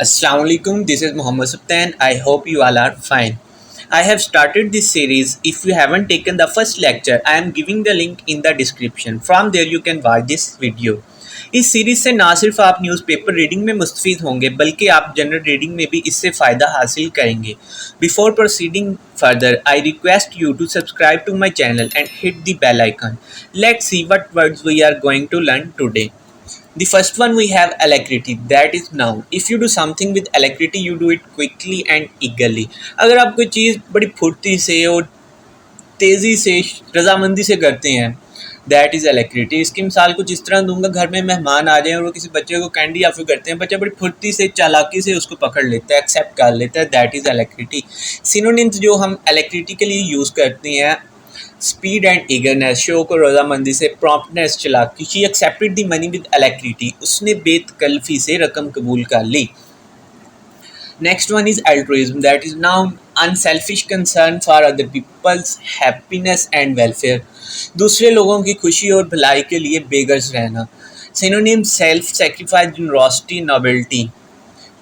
Assalamu alaikum, this is Muhammad Sultan. I hope you all are fine. I have started this series. If you haven't taken the first lecture, I am giving the link in the description. From there you can watch this video. इस series से ना सिर्फ आप newspaper reading में मुस्तफ़ीद होंगे बल्कि आप general reading में भी इससे फ़ायदा हासिल करेंगे. Before proceeding further I request you to subscribe to my channel and hit the bell icon. Let's see what words we are going to learn today. The first one we have alacrity, that is noun. If you do something with alacrity, you do it quickly and eagerly. अगर आप कोई चीज़ बड़ी फुर्ती से और तेज़ी से रजामंदी से करते हैं, दैट इज़ alacrity. इसकी मिसाल कुछ इस तरह दूंगा, घर में मेहमान आ जाए और वो किसी बच्चे को कैंडी ऑफर करते हैं, बच्चा बड़ी फुर्ती से चालाकी से उसको पकड़ लेता है, एक्सेप्ट कर लेता है, दैट इज़ alacrity. सिनोनिम्स जो हम alacrity के लिए यूज़ करते हैं, स्पीड एंड ईगरनेस, शो को रजामंदी से, प्रॉम्प्टनेस चालाकी. She accepted the money with alacrity, उसने बेतकल्फी से रकम कबूल कर ली. Next one is altruism, that is noun. Unselfish concern for other people's happiness and welfare, दूसरे लोगों की खुशी और भलाई के लिए बेगर्स रहना. Synonym self sacrifice, generosity, nobility,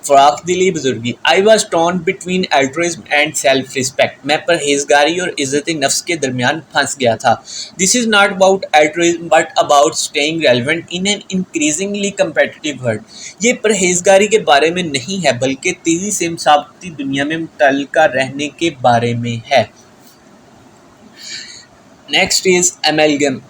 फ़राख दिली, बुजुर्गी. I was torn between altruism and self respect, मैं परहेजगारी और इज़्ज़त नफ्स के दरमियान फंस गया था. This is not about altruism but about staying relevant in an increasingly competitive world. ये परहेजगारी के बारे में नहीं है बल्कि तेज़ी से मुसाबकती दुनिया में मुतल्लिका रहने के बारे में है. Next is amalgam,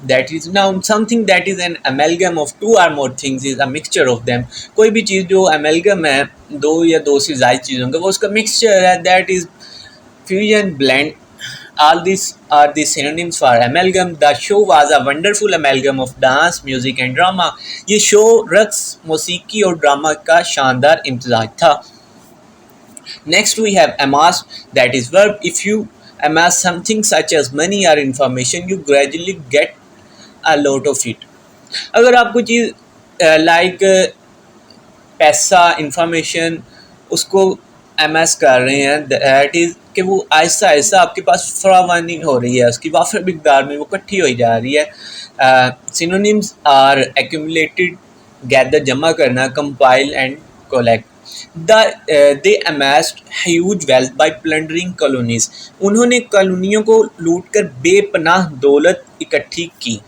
that is noun. Something that is an amalgam of two or more things is a mixture of them. कोई भी चीज़ जो amalgam है, दो या दो से ज़्यादा चीज़ों का, वो उसका mixture है, that is fusion, blend. All these are the synonyms for amalgam. The show was a wonderful amalgam of dance, music and drama. ये शो रक्स, मौसीकी और ड्रामा का शानदार इम्तिजाज था. Next we have amass, that is verb. If you amass something such as money or information, you gradually get a lot of it. अगर आप कोई चीज़ like पैसा, information, उसको एमएस कर रहे हैं, दैट इज़ कि वो आहिस्ता आहिस्ता आपके पास फरावानी हो रही है, उसकी वाफर मिकदार में वो इकट्ठी हो जा रही है. सिनोनिम्स आर एक्यूमुलेटेड, गैदर जमा करना, compile and collect. They amassed huge wealth by plundering colonies. उन्होंने कॉलोनियों को लूट कर बेपनाह दौलत इकट्ठी की.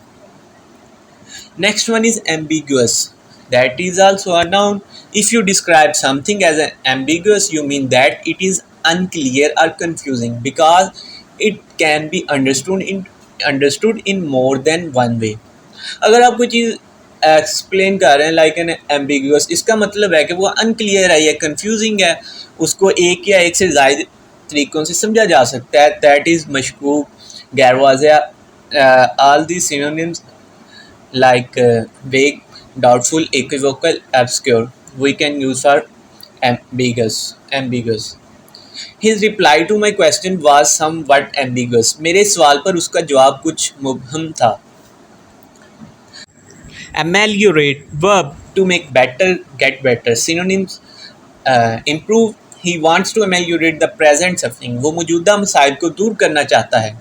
Next one is ambiguous. That is also a noun. If you describe something as an ambiguous, you mean that it is unclear or confusing because it can be understood in more than one way. अगर आप कोई चीज़ explain कर रहे हैं like an ambiguous, इसका मतलब है कि वो अनक्लियर है या कंफ्यूजिंग है, उसको एक या एक से ज़्यादा तरीक़ों से समझा जा सकता है. दैट इज़ मशकूक, गैर वाज़िया. All the synonyms like vague, doubtful, equivocal, obscure, we can use for ambiguous. His reply to my question was somewhat ambiguous. मेरे सवाल पर उसका जवाब कुछ मुबहम था. Ameliorate, verb, to make better, get better. Synonyms improve. He wants to ameliorate the present suffering. वो मौजूदा मसाइल को दूर करना चाहता है.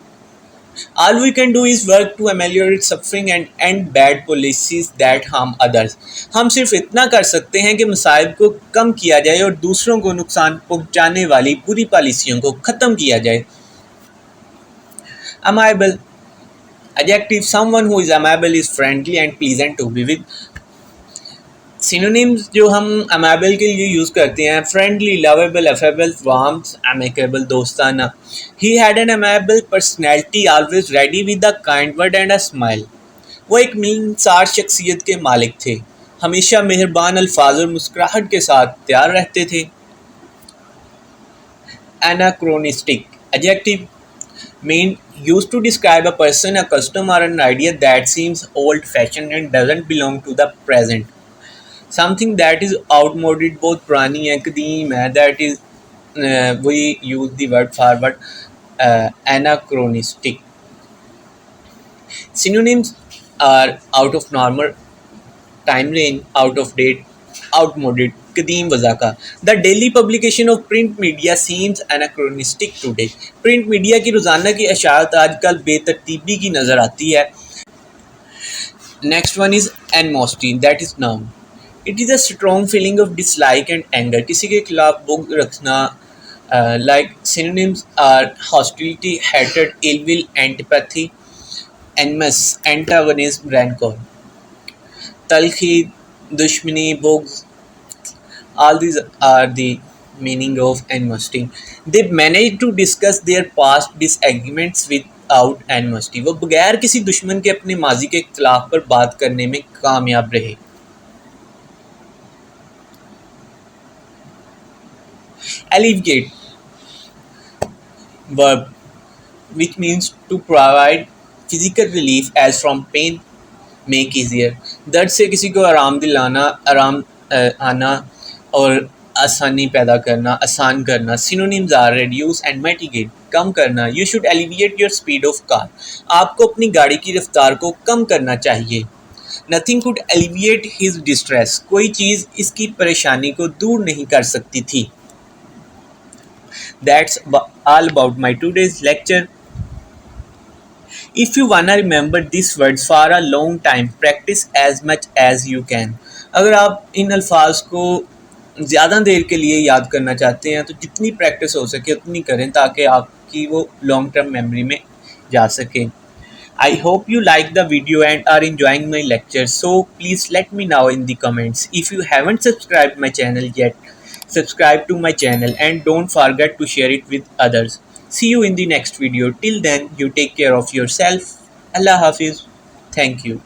All we can do is work to ameliorate suffering and end bad policies that harm others. हम सिर्फ इतना कर सकते हैं कि मसाइब को कम किया जाए और दूसरों को नुकसान पहुंचाने वाली बुरी पॉलिसियों को ख़त्म किया जाए. Amiable, adjective, someone who is amiable is friendly and pleasant to be with. Synonyms जो हम अमेबल के लिए यूज़ करते हैं, friendly, lovable, affable, warms, amicable, दोस्ताना. He had an amiable personality, always ready with a kind word and a smile. वो एक मिलनसार शख्सियत के मालिक थे, हमेशा मेहरबान अल्फाज और मुस्कुराहट के साथ तैयार रहते थे. Anachronistic, adjective, mean used to describe a person, a custom or an idea that seems old fashioned and doesn't belong to the present. Something that is outmoded, बहुत पुरानी है, कदीम है, that is we use the word for but anachronistic. Synonyms are out of normal, time range, out of date, outmoded, कदीम वज़ा का. The daily publication of print media seems anachronistic today. Print media की रोज़ाना की अशात आजकल बेतरतीबी की नज़र आती है. Next one is animosity, that is noun. It is a strong feeling of dislike and anger, किसी के खिलाफ बुग़्ज़ रखना। Like synonyms are hostility, hatred, ill will, antipathy, animus, antagonism, rancour, तलखी, दुश्मनी, बुग़्ज़, all these are the meaning of animosity. They managed to discuss their past disagreements without animosity. वो बगैर किसी दुश्मन के अपने माजी के खिलाफ पर बात करने में कामयाब रहे. Alleviate verb, which means to provide physical relief as from pain, make easier. दर्द से किसी को आराम दिलाना, आराम आना और आसानी पैदा करना, आसान करना. Synonyms are reduce and mitigate, कम करना. You should alleviate your speed of car. आपको अपनी गाड़ी की रफ्तार को कम करना चाहिए. Nothing could alleviate his distress. कोई चीज़ इसकी परेशानी को दूर नहीं कर सकती थी. That's all about my today's lecture. If you wanna remember these words for a long time, practice as much as you can. अगर आप इन अल्फाज को ज़्यादा देर के लिए याद करना चाहते हैं तो जितनी प्रैक्टिस हो सके उतनी करें ताकि आपकी वो लॉन्ग टर्म मेमोरी में जा सके. I hope you like the video and are enjoying my lecture. So please let me know in the comments. If you haven't subscribed my channel yet, subscribe to my channel and don't forget to share it with others. See you in the next video. Till then, you take care of yourself. Allah Hafiz. Thank you.